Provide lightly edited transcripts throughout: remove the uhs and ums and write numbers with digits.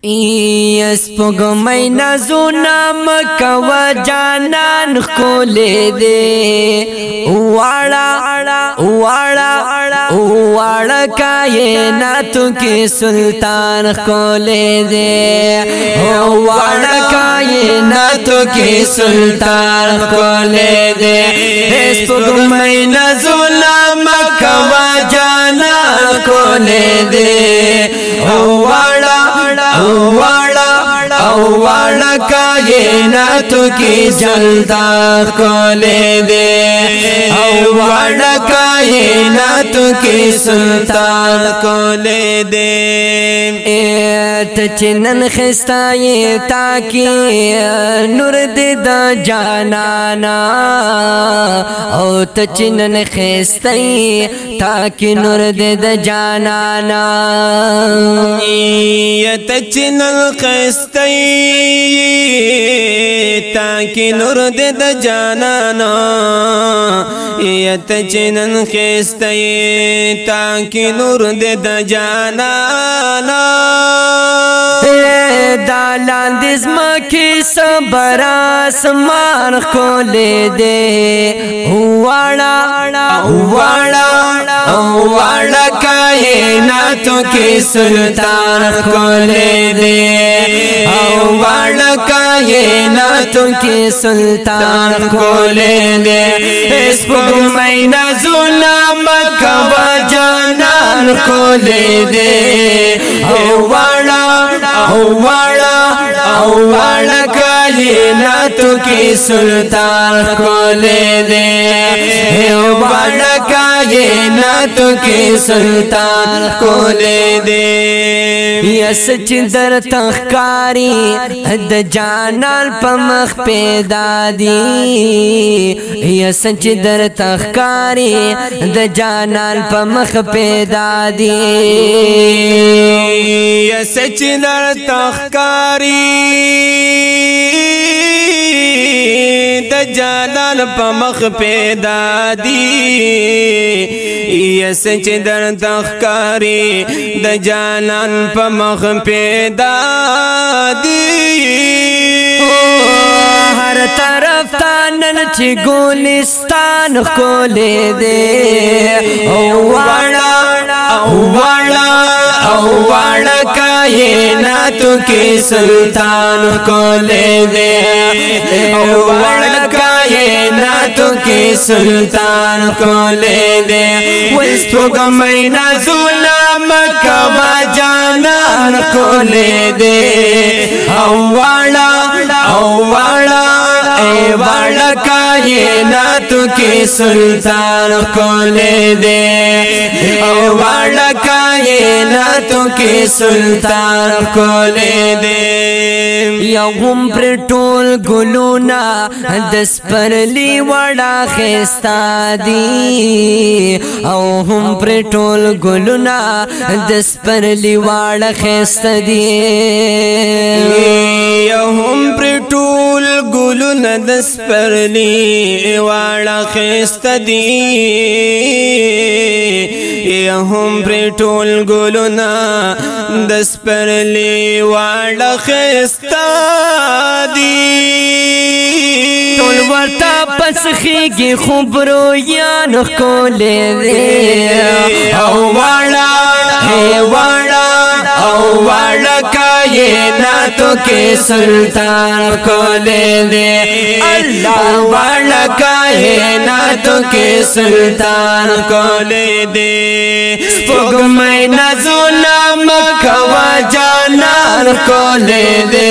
سپوږمۍ نازونه مکوه جانان ښکلې دې واړه کائناتو کې سلطان ښکلې دې واړه کائناتو کې سلطان ښکلې دې سپوږمۍ نازونه مکوه جانان ښکلې دې واړه کائناتو کی جلدا کولے دے واړه کائناتو کی سلطان کولے دے تچنن خستای تاکی نور دے دا جانانا او تچنن خستای تاکی نور دے دا جانانا تچنن خستای تاکی نور دے دا جانانا تچنن خستای تاکی نور دے دا جانانا دالان دزمکی صبر آسمان کھولے دے واڑا کائناتو کی سلطان کھولے دے واڑا کائناتو کی سلطان کھولے دے سپوږمۍ نازونه مکوه جانان کھولے دے واڑا کائناتو کی سلطان کھولے دے واڑا کائناتو کی سلطان کھولے دے یس چندر تخکاری د جانان پمخ پیدا دی یس چندر تخکاری د جانان پمخ پیدا دی یس چندر تخکاری د جانان پمخ پیدا دی یس چندر تخکاری د جانان پمخ پیدا دی ہر طرف تانن چی گولستان کھولے دے واڑا کائناتو کی سلطان کھولے دے واڑا کائناتو کی سلطان کھولے دے سپوږمۍ نازونه مکوه جانان کھولے دے واڑا کائناتو کی سلطان کھولے دے واڑا کائناتو کی سلطان کھولے دے یا غم پر ټول ګلونا دس پر لی وڑا خستا دی او هم پر ټول ګلونا دس پر لی وڑا خستا دی یا هم پر ټول ګلونا دس پر لی وڑا خستا دی یا هم پر ټول ګلونا دس پر لی وڑا خستا دی ټول ورتا پس خیږي خبرو یان کولې دے واڑا کائناتو کے سلطان کھولے دے واڑا کائناتو کے سلطان کھولے دے سپوږمۍ نازونه مکوه جانان کھولے دے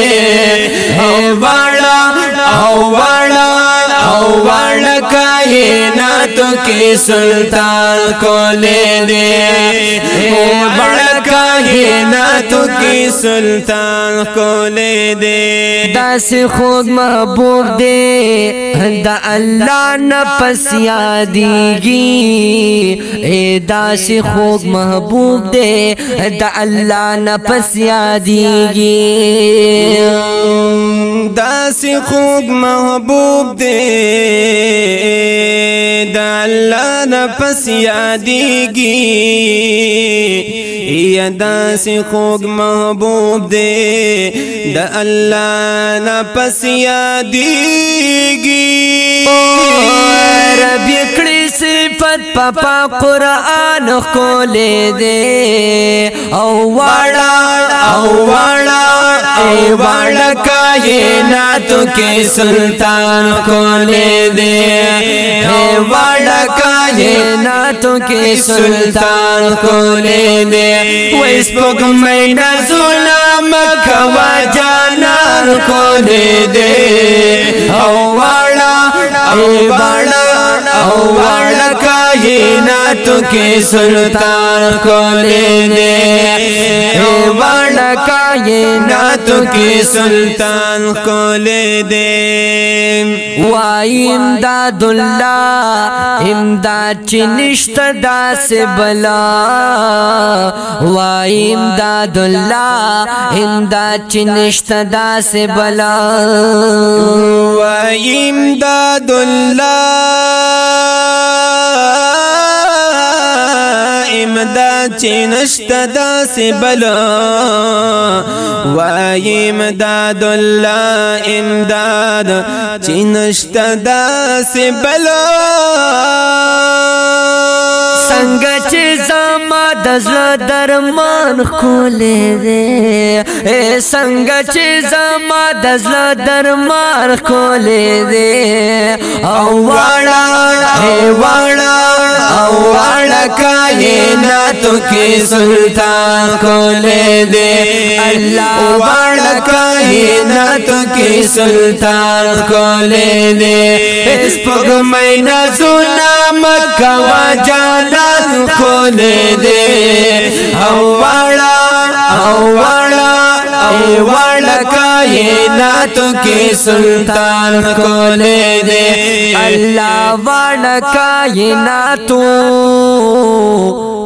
واڑا کائناتو کی سلطان کھولے دے واڑا کائناتو کی سلطان کھولے دے داس خوږ محبوب دے دا اللہ نہ پس یادیگی داس خوږ محبوب دے دا اللہ نہ پس یادیگی داس خوږ محبوب دے دا اللہ نہ پس یادیگی یدا سی خوږ محبوب دے دا اللہ نا پس یادیگی رب یکڑی صفت پاپا قرآن کھولے دے او واڑا اے واڑا کائنات کے سلطان کھولے دے اے واڑا کائنات کے سلطان کھولے دے ویس پک مینا ظلم کوا جانان کھولے دے او واڑا کائنات کے سلطان کھولے دے واڑا کائنات کے سلطان کھولے دے وائی امداد اللہ امداد چنشت دا سے بلا وائی امداد اللہ امداد چنشت دا سے بلا وائی امداد اللہ امداد چنشت دا سے بلا وائی امداد اللہ امداد چنشت دا سے بلا سنگ چی زما دزل درمان کھولے دے اے سنگ چی زما دزل درمان کھولے دے او واڑا کائنات کے سلطان کھولے دے اللہ واڑا کائنات کے سلطان کھولے دے اس پگ مینا سنا مکہ و جانان کھولے دے او واڑا کائنات کے سلطان کھولے دے اللہ واڑا کائنات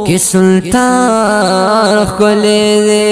کے سلطان کھولے دے